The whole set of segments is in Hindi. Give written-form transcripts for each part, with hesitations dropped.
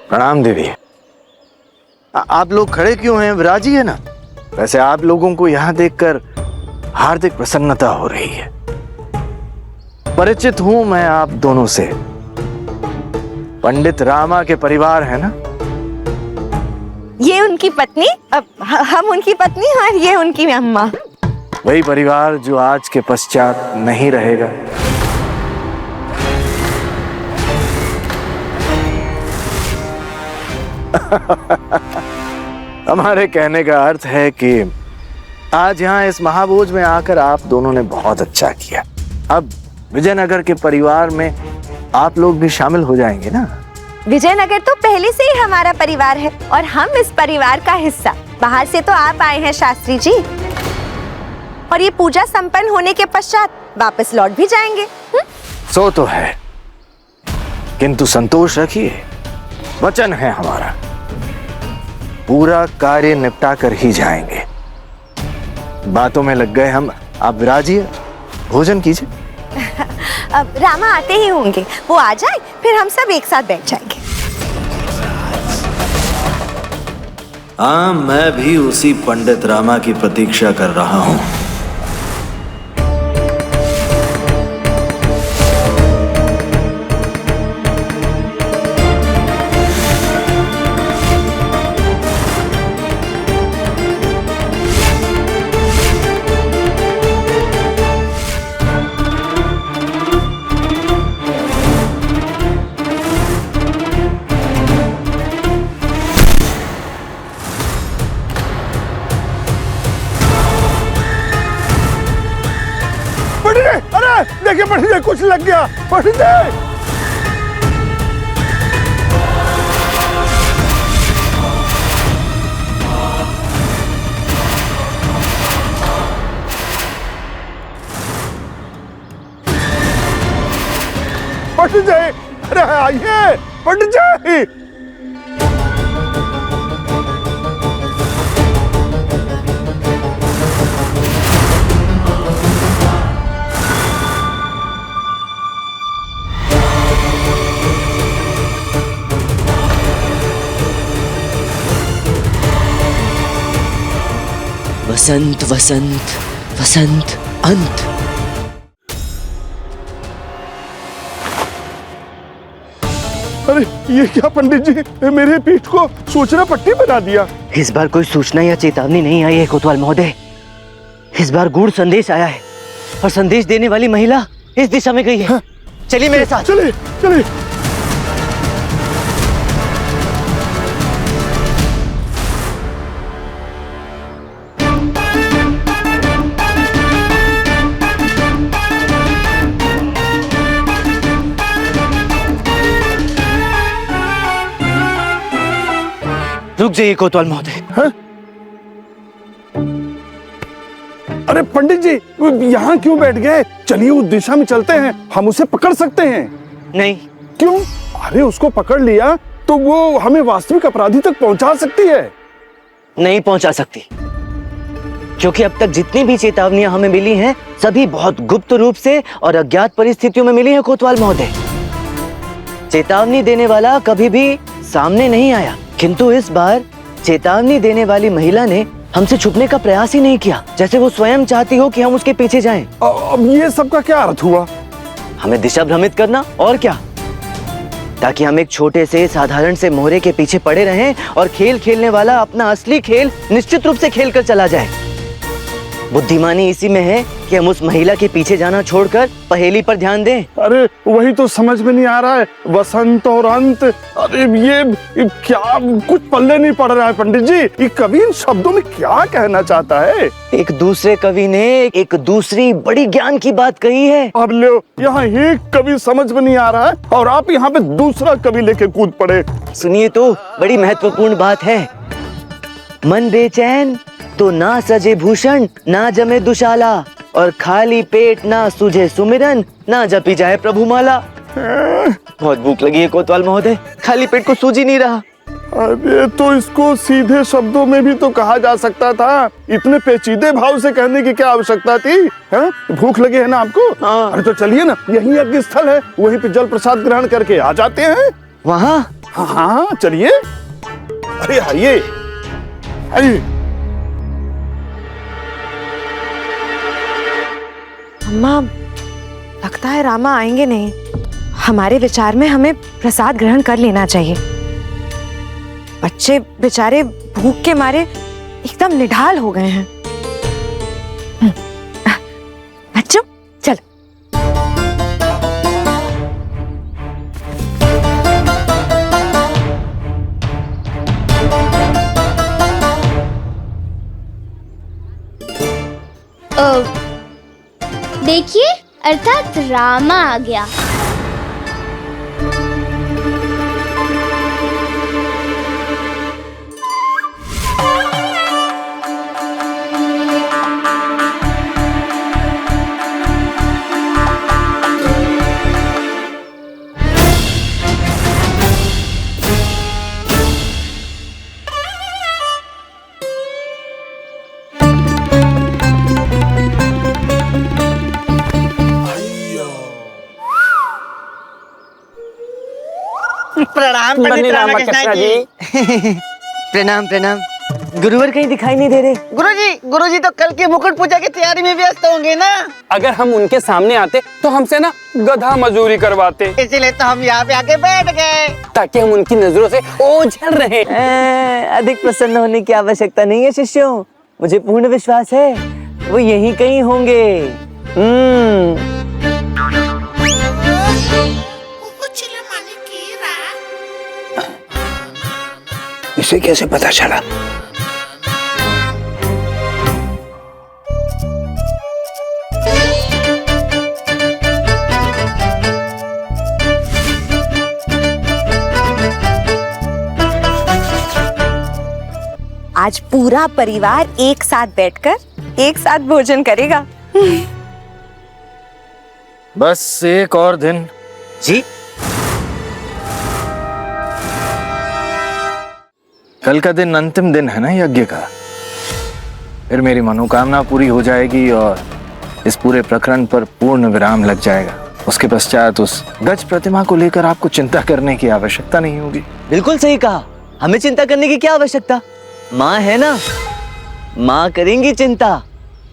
प्रणाम देवी। आप लोग खड़े क्यों हैं? विराजी है ना। वैसे आप लोगों को यहाँ देखकर हार्दिक प्रसन्नता हो रही है। परिचित हूं मैं आप दोनों से। पंडित रामा के परिवार है ना। ये उनकी पत्नी, हम उनकी पत्नी और ये उनकी अम्मा। वही परिवार जो आज के पश्चात नहीं रहेगा। हमारे कहने का अर्थ है कि आज यहाँ इस महाभोज में आकर आप दोनों ने बहुत अच्छा किया। अब विजयनगर के परिवार में आप लोग भी शामिल हो जाएंगे ना। विजयनगर तो पहले से ही हमारा परिवार है और हम इस परिवार का हिस्सा। बाहर से तो आप आए हैं शास्त्री जी, और ये पूजा संपन्न होने के पश्चात वापस लौट भी जाएंगे। सो तो है, किंतु संतोष रखिए, वचन है हमारा, पूरा कार्य निपटा कर ही जाएंगे। बातों में लग गए हम। आप विराजिए, भोजन कीजिए। अब रामा आते ही होंगे, वो आ जाए फिर हम सब एक साथ बैठ जाएंगे। हाँ, मैं भी उसी पंडित रामा की प्रतीक्षा कर रहा हूं। देखिए पंडित जी, कुछ लग गया। पंडित जी, पंडित जी, अरे आइए पंडित जी। वसंत वसंत वसंत अंत। अरे ये क्या पंडित जी, मेरे पीठ को सूचना पट्टी बना दिया। इस बार कोई सूचना या चेतावनी नहीं आई है कोतवाल महोदय। इस बार गूढ़ संदेश आया है और संदेश देने वाली महिला इस दिशा में गई है। चलिए मेरे साथ। चलिए चलिए। रुक जाइए कोतवाल महोदय। अरे पंडित जी, यहाँ क्यों बैठ गए? चलिए उस दिशा में चलते हैं, हम उसे पकड़ सकते हैं। नहीं। क्यों? अरे उसको पकड़ लिया तो वो हमें वास्तविक अपराधी तक पहुंचा सकती है। नहीं पहुंचा सकती, क्योंकि अब तक जितनी भी चेतावनियां हमें मिली हैं सभी बहुत गुप्त रूप से और अज्ञात परिस्थितियों में मिली है कोतवाल महोदय। चेतावनी देने वाला कभी भी सामने नहीं आया, किंतु इस बार चेतावनी देने वाली महिला ने हमसे छुपने का प्रयास ही नहीं किया, जैसे वो स्वयं चाहती हो कि हम उसके पीछे जाएं। अब ये सब का क्या अर्थ हुआ? हमें दिशा भ्रमित करना, और क्या, ताकि हम एक छोटे से साधारण से मोहरे के पीछे पड़े रहें और खेल खेलने वाला अपना असली खेल निश्चित रूप से खेल कर चला जाए। बुद्धिमानी इसी में है कि हम उस महिला के पीछे जाना छोड़कर पहेली पर ध्यान दें। अरे वही तो समझ में नहीं आ रहा है, वसंत और अंत। अरे ये क्या, कुछ पल्ले नहीं पड़ रहा है पंडित जी। ये कवि इन शब्दों में क्या कहना चाहता है? एक दूसरे कवि ने एक दूसरी बड़ी ज्ञान की बात कही है। अब लो, यहाँ एक कवि समझ में नहीं आ रहा है और आप यहाँ पे दूसरा कवि लेके कूद पड़े। सुनिए तो, बड़ी महत्वपूर्ण बात है। मन बेचैन तो ना सजे भूषण, ना जमे दुशाला, और खाली पेट ना सूझे सुमिरन, ना जपी जाए प्रभु माला। बहुत भूख लगी है कोतवाल महोदय, खाली पेट को सूझ ही नहीं रहा। अरे तो इसको सीधे शब्दों में भी तो कहा जा सकता था, इतने पेचीदे भाव से कहने की क्या आवश्यकता थी? भूख लगी है ना आपको? हाँ। अरे तो चलिए ना, यही यज्ञ स्थल है, वहीं पे जल प्रसाद ग्रहण करके आ जाते हैं। वहाँ? हाँ हाँ चलिए, अरे आइए आइए। अम्मा, लगता है रामा आएंगे नहीं। हमारे विचार में हमें प्रसाद ग्रहण कर लेना चाहिए। बच्चे बेचारे भूख के मारे एकदम निढाल हो गए हैं। बच्चों चल। देखिए, अर्थात रामा आ गया। प्रणाम पंडित रामकृष्ण जी। प्रणाम प्रणाम। गुरुवर कहीं दिखाई नहीं दे रहे। गुरुजी तो कल की मुकुट पूजा की तैयारी में व्यस्त होंगे ना। अगर हम उनके सामने आते तो हमसे ना गधा मजदूरी करवाते, इसीलिए तो हम यहाँ पे आके बैठ गए, ताकि हम उनकी नजरों से ओझल रहे। अधिक प्रसन्न होने की आवश्यकता नहीं है शिष्यों, मुझे पूर्ण विश्वास है वो यहीं कहीं होंगे। इसे कैसे पता चला? आज पूरा परिवार एक साथ बैठकर एक साथ भोजन करेगा। बस एक और दिन। जी कल का दिन अंतिम दिन है ना यज्ञ का। फिर मेरी मनोकामना पूरी हो जाएगी और इस पूरे प्रकरण पर पूर्ण विराम लग जाएगा। उसके पश्चात उस गज प्रतिमा को लेकर आपको चिंता करने की आवश्यकता नहीं होगी। बिल्कुल सही कहा, हमें चिंता करने की क्या आवश्यकता। माँ है ना, माँ करेंगी चिंता।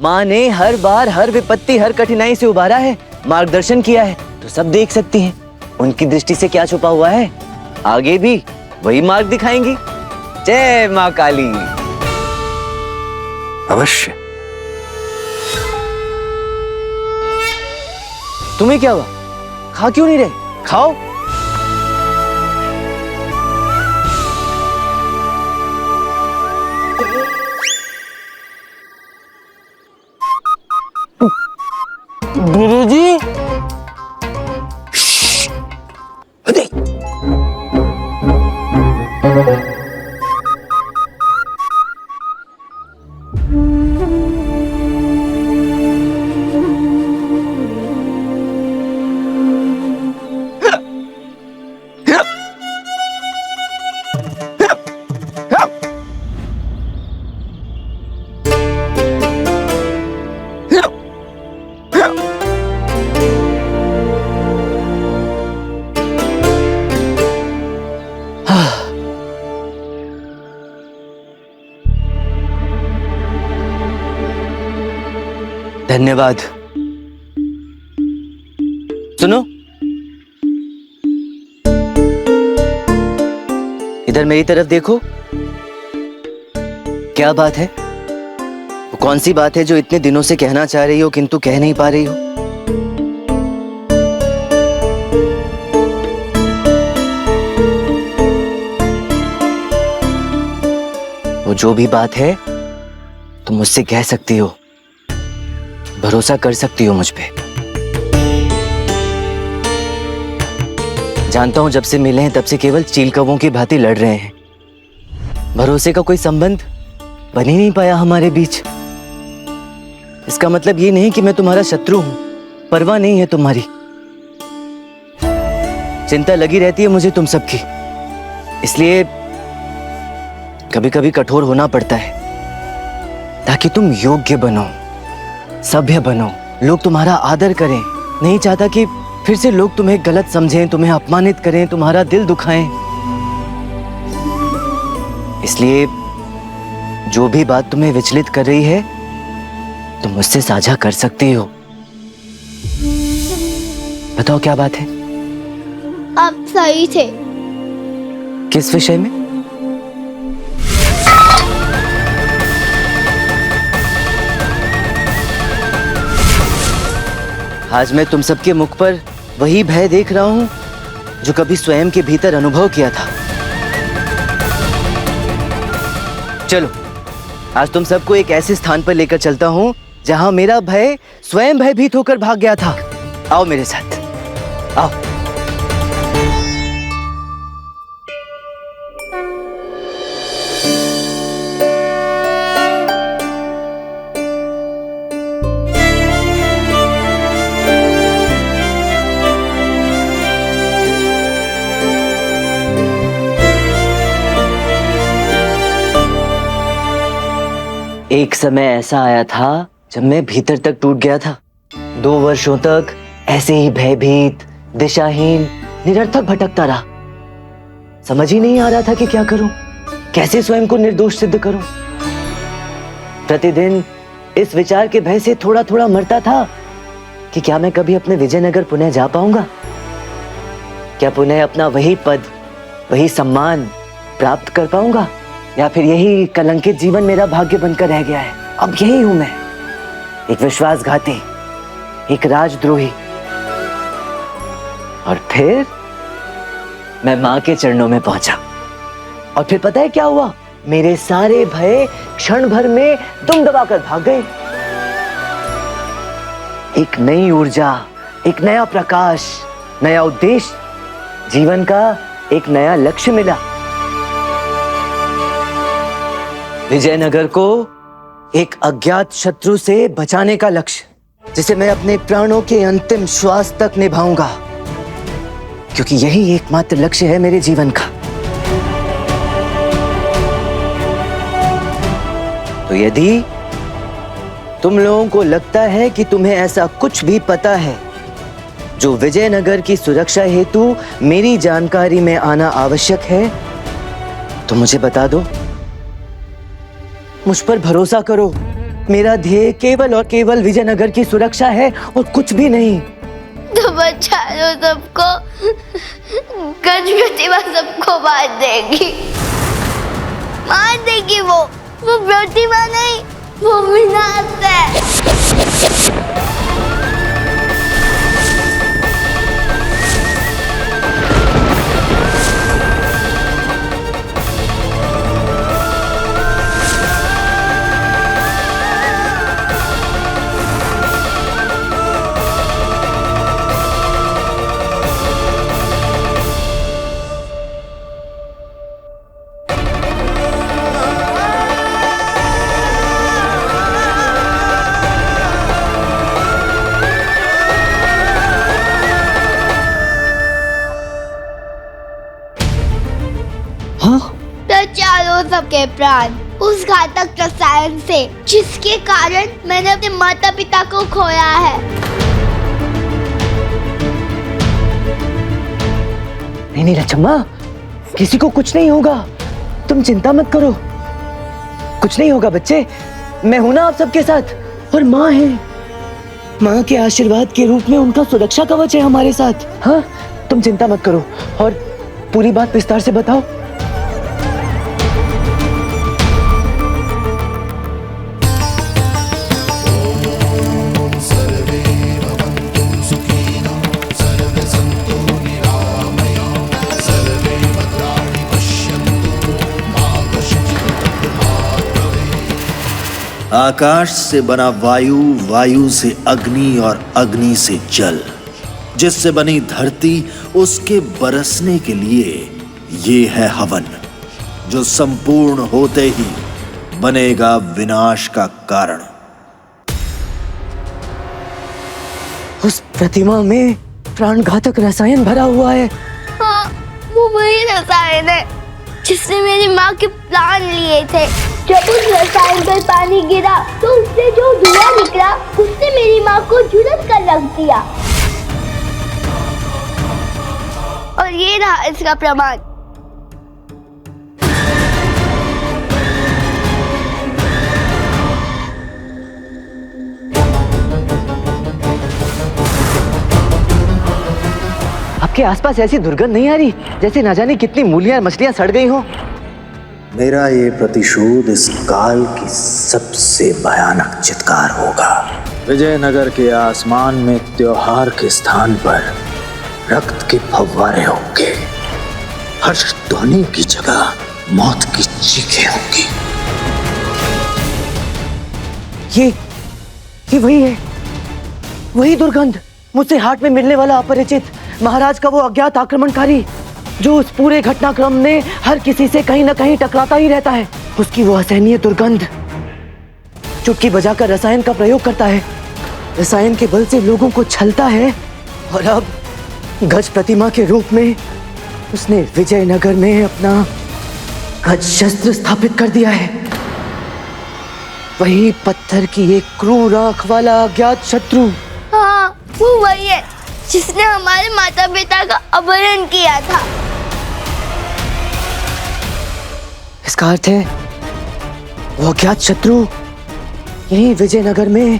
माँ ने हर बार हर विपत्ति हर कठिनाई से उबारा है, मार्गदर्शन किया है, तो सब देख सकती हैं। उनकी दृष्टि से क्या छुपा हुआ है, आगे भी वही मार्ग दिखाएंगी। जय माँ काली। अवश्य। तुम्हें क्या हुआ, खा क्यों नहीं रहे? खाओ। गुरुजी, धन्यवाद। सुनो, इधर मेरी तरफ देखो। क्या बात है, वो कौन सी बात है जो इतने दिनों से कहना चाह रही हो किंतु कह नहीं पा रही हो? वो जो भी बात है तुम मुझसे कह सकती हो, भरोसा कर सकती हो मुझ पे। जानता हूं जब से मिले हैं तब से केवल चील कौवों की भांति लड़ रहे हैं। भरोसे का कोई संबंध बन ही नहीं पाया हमारे बीच। इसका मतलब ये नहीं कि मैं तुम्हारा शत्रु हूं, परवाह नहीं है तुम्हारी। चिंता लगी रहती है मुझे तुम सबकी, इसलिए कभी कभी कठोर होना पड़ता है ताकि तुम योग्य बनो, सभ्य बनो, लोग तुम्हारा आदर करें। नहीं चाहता कि फिर से लोग तुम्हें गलत समझें, तुम्हें अपमानित करें, तुम्हारा दिल दुखाएं। इसलिए जो भी बात तुम्हें विचलित कर रही है तुम मुझसे साझा कर सकती हो। बताओ क्या बात है? आप सही थे। किस विषय में? आज मैं तुम सबके मुख पर वही भय देख रहा हूं जो कभी स्वयं के भीतर अनुभव किया था। चलो आज तुम सबको एक ऐसे स्थान पर लेकर चलता हूं जहां मेरा भय स्वयं भयभीत होकर भाग गया था। आओ मेरे साथ, आओ। एक समय ऐसा आया था जब मैं भीतर तक टूट गया था। 2 वर्षों तक ऐसे ही भयभीत, दिशाहीन, निरर्थक भटकता रहा। समझ ही नहीं आ रहा था कि क्या करूं, कैसे स्वयं को निर्दोष सिद्ध करूं। प्रतिदिन इस विचार के भय से थोड़ा थोड़ा मरता था कि क्या मैं कभी अपने विजयनगर पुनः जा पाऊंगा, क्या पुनः अपना वही पद, वही सम्मान प्राप्त कर पाऊंगा, या फिर यही कलंकित जीवन मेरा भाग्य बनकर रह गया है। अब यही हूं मैं, एक विश्वासघाती, एक राजद्रोही। और फिर मैं मां के चरणों में पहुंचा और फिर पता है क्या हुआ? मेरे सारे भय क्षण भर में दुम दबाकर भाग गए। एक नई ऊर्जा, एक नया प्रकाश, नया उद्देश्य, जीवन का एक नया लक्ष्य मिला। विजयनगर को एक अज्ञात शत्रु से बचाने का लक्ष्य, जिसे मैं अपने प्राणों के अंतिम श्वास तक निभाऊंगा, क्योंकि यही एकमात्र लक्ष्य है मेरे जीवन का। तो यदि तुम लोगों को लगता है कि तुम्हें ऐसा कुछ भी पता है जो विजयनगर की सुरक्षा हेतु मेरी जानकारी में आना आवश्यक है, तो मुझे बता दो। मुझ पर भरोसा करो, मेरा ध्येय केवल और केवल विजयनगर की सुरक्षा है और कुछ भी नहीं। तो बचा लो सबको, गज प्रतिभा सबको मार देगी वो प्रतिभा नहीं, वो विनाश है। बचा लो सबके प्राण उस घातक रसायन से जिसके कारण मैंने अपने माता पिता को खोया है। नहीं लक्ष्मा, किसी को कुछ नहीं होगा, तुम चिंता मत करो। कुछ नहीं होगा बच्चे, मैं हूं ना आप सबके साथ। और माँ है, माँ के आशीर्वाद के रूप में उनका सुरक्षा कवच है हमारे साथ। हाँ, तुम चिंता मत करो और पूरी बात विस्तार से बताओ। आकाश से बना वायु, वायु से अग्नि और अग्नि से जल, जिससे बनी धरती, उसके बरसने के लिए ये है हवन, जो संपूर्ण होते ही बनेगा विनाश का कारण। उस प्रतिमा में प्राणघातक रसायन भरा हुआ है। हाँ, वो वही रसायन है जिसने मेरी माँ के प्राण लिए थे। जब उस रसायन पर पानी गिरा तो उससे जो धुआं निकला उसने मेरी माँ को झुलस कर रख दिया। और ये रहा इसका प्रमाण। आपके आसपास ऐसी दुर्गंध नहीं आ रही जैसे ना जाने कितनी मूलियां और मछलियां सड़ गई हो? मेरा ये प्रतिशोध इस काल की सबसे भयानक चित्कार होगा। विजयनगर के आसमान में त्योहार के स्थान पर रक्त के फव्वारे होंगे। हर्ष ध्वनि की जगह मौत की चीखें होंगी। ये वही है, वही दुर्गंध, मुझसे हाट में मिलने वाला अपरिचित महाराज का वो अज्ञात आक्रमणकारी जो उस पूरे घटनाक्रम में हर किसी से कहीं ना कहीं टकराता ही रहता है। उसकी वो असहनीय दुर्गंध चुटकी बजाकर रसायन का प्रयोग करता है, रसायन के बल से लोगों को छलता है और अब गज प्रतिमा के रूप में उसने विजयनगर में अपना गज शस्त्र स्थापित कर दिया है। वही पत्थर की एक क्रूर आंख वाला अज्ञात शत्रु। हाँ, वो वही है जिसने हमारे माता पिता का अपहरण किया था। इसका अर्थ है वो अज्ञात शत्रु यही विजयनगर में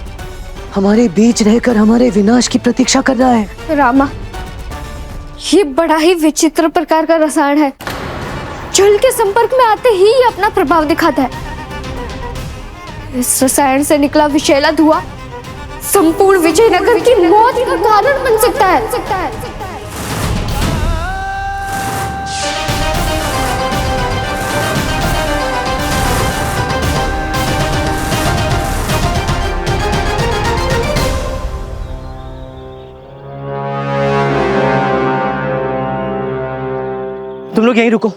हमारे बीच रहकर हमारे विनाश की प्रतीक्षा कर रहा है। रामा, ये बड़ा ही विचित्र प्रकार का रसायन है। जल के संपर्क में आते ही ये अपना प्रभाव दिखाता है। इस रसायन से निकला विषैला धुआं संपूर्ण विजयनगर की मौत का कारण बन सकता है। तुम लोग यहीं रुको।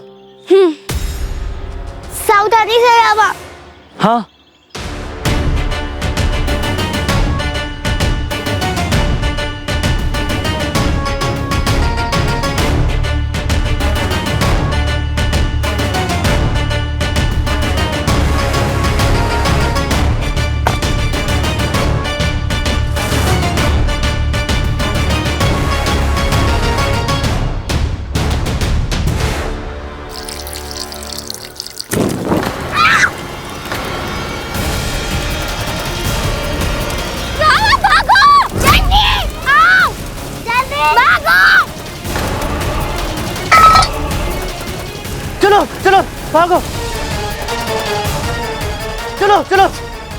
सावधानी से रामा। हाँ, चलो भागो, चलो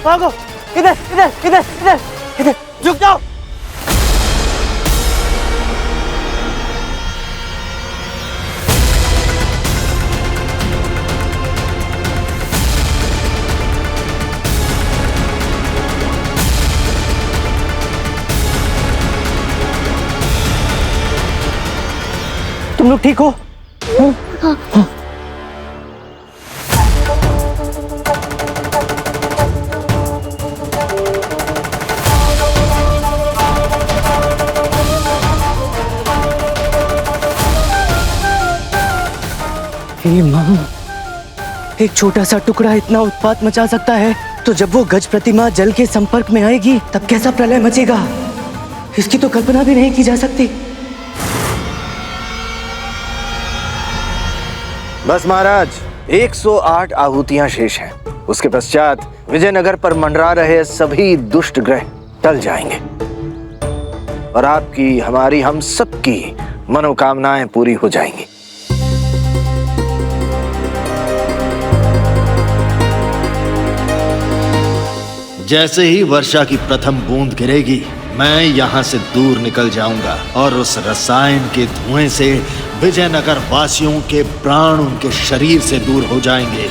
भागो। इधर रुक जाओ। तुम लोग ठीक हो? हाँ। मां, एक छोटा सा टुकड़ा इतना उत्पात मचा सकता है, तो जब वो गज प्रतिमा जल के संपर्क में आएगी तब कैसा प्रलय मचेगा, इसकी तो कल्पना भी नहीं की जा सकती। बस महाराज, 108 आहुतियां शेष हैं। उसके पश्चात विजयनगर पर मंडरा रहे सभी दुष्ट ग्रह टल जाएंगे और आपकी, हमारी, हम सबकी मनोकामनाएं पूरी हो जाएंगी। जैसे ही वर्षा की प्रथम बूंद गिरेगी, मैं यहाँ से दूर निकल जाऊंगा और उस रसायन के धुएं से विजयनगर वासियों के प्राण उनके शरीर से दूर हो जाएंगे।